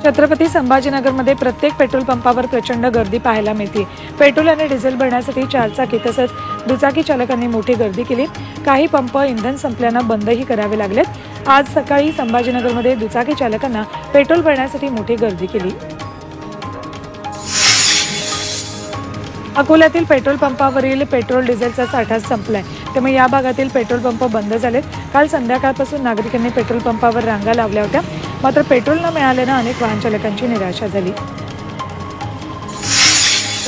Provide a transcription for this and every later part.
छत्रपती संभाजीनगरमध्ये प्रत्येक पेट्रोल पंपावर प्रचंड गर्दी पाहायला मिळते। पेट्रोल आणि डिझेल भरण्यासाठी चारचाकी तसंच दुचाकी चालकांनी मोठी गर्दी केली। काही पंप इंधन संपल्याने बंदही करावे लागलेत। आज सकाळी संभाजीनगरमध्ये दुचाकी चालकांना पेट्रोल भरण्यासाठी मोठी गर्दी केली। अकोल्यातील पेट्रोल पंपावरील पेट्रोल डिझेलचा साठा संपलाय, त्यामुळे या भागातील पेट्रोल पंप बंद झालेत। काल संध्याकाळपासून नागरिकांनी पेट्रोल पंपावर रांगा लावल्या होत्या, मात्र पेट्रोल न मिळाल्याने अनेक वाहन चालकांची निराशा झाली।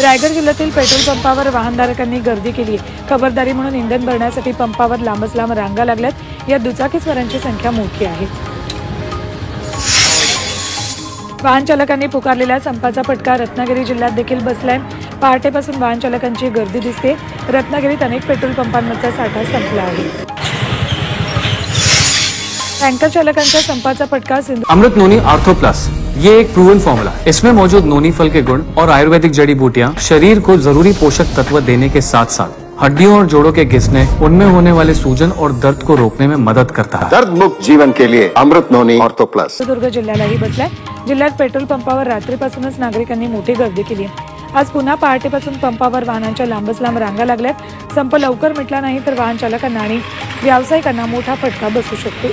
रायगड जिल्ह्यातील पेट्रोल पंपावर वाहनधारकांनी गर्दी केली। खबरदारी म्हणून इंधन भरण्यासाठी पंपावर लांबच लांब रांगा लागल्यात। या दुचाकीस्वारांची संख्या मोठी आहे। वाहन चालकांनी पुकारलेल्या संपाचा फटका रत्नागिरी जिल्ह्यात देखील बसलाय। पहाटेपासून वाहन चालकांची गर्दी दिसते। रत्नागिरीत अनेक पेट्रोल पंपांवरचा साठा संपला आहे। टैंकर चालकांच्या संपाचा फटका अमृत नोनी आर्थो प्लस, ये एक प्रूवन फॉर्मूला। इसमें मौजूद नोनी फल के गुण और आयुर्वेदिक जड़ी बूटियां शरीर को जरूरी पोषक तत्व देने के साथ साथ हड्डियों और जोड़ों के घिसने, उनमें होने वाले सूजन और दर्द को रोकने में मदद करता है। दर्द मुक्त जीवन के लिए अमृत नोनी आर्थो प्लस। सिंधुदुर्ग जिल्ह्यालाही बसलाय। जिल्ह्यात पेट्रोल पंपावर रात्रीपासूनच नागरिकांनी मोठी गर्दी केली। आज पुन्हा पहाटेपासून पंपावर वाहनांच्या लांबच लांब रांगा लागल्यात। संप लवकर मिटला नाही तर वाहन चालकांना आणि व्यावसायिकांना मोठा फटका बसू शकतो।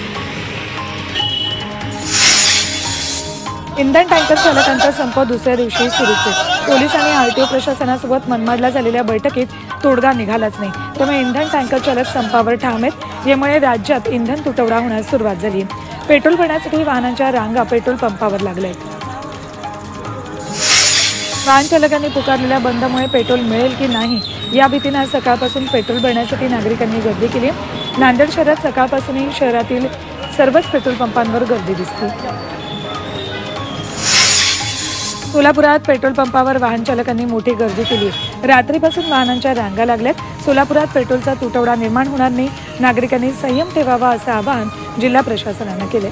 इंधन टँकर चालकांचा संप दुसऱ्या दिवशी सुरूच आहे। पोलीस आणि आरटीओ प्रशासनासोबत मनमाडला झालेल्या बैठकीत तोडगा निघालाच नाही, त्यामुळे इंधन टँकर चालक संपावर ठाम आहेत। यामुळे राज्यात इंधन तुटवडा होण्यास सुरुवात झाली। पेट्रोल भरण्यासाठी वाहनांच्या रांगा पेट्रोल पंपावर लागल्या आहेत। वाहन चालकांनी पुकारलेल्या बंदमुळे पेट्रोल मिळेल की नाही या भीतीने आज सकाळपासून पेट्रोल भरण्यासाठी नागरिकांनी गर्दी केली। नांदेड शहरात सकाळपासूनही शहरातील सर्वच पेट्रोल पंपांवर गर्दी दिसते। सोलापुरात पेट्रोल पंपावर वाहन चालकांनी मोठी गर्दी केली। रात्रीपासून वाहनांच्या रांगा लागल्यात। सोलापुरात पेट्रोलचा तुटवडा निर्माण होणार नाही, नागरिकांनी संयम ठेवावा असं आवाहन जिल्हा प्रशासनाने केले।